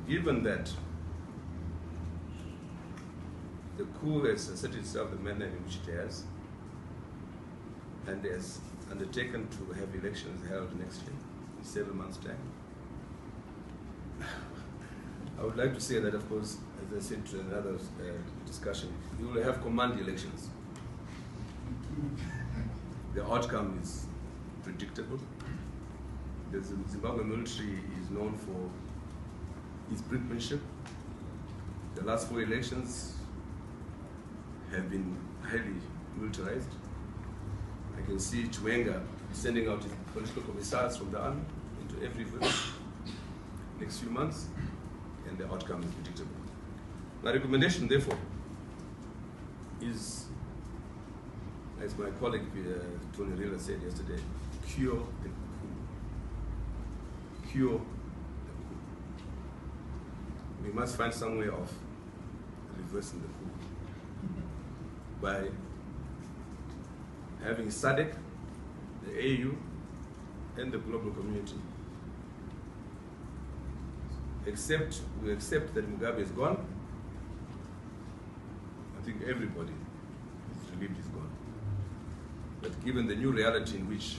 given that the coup has asserted itself the manner in which it has, and has undertaken to have elections held next year, in 7 months' time. I would like to say that, of course, as I said to another discussion, you will have command elections. The outcome is predictable. The Zimbabwe military is known for its brinkmanship. The last 4 elections have been highly militarized. I can see Chiwenga sending out his political commissars from the army into every village next few months, and the outcome is predictable. My recommendation, therefore, is, as my colleague Tony Rila said yesterday, cure the coup. Cure the coup. We must find some way of reversing the coup by having SADC, the AU, and the global community we accept that Mugabe is gone. I think everybody is relieved he's gone. But given the new reality in which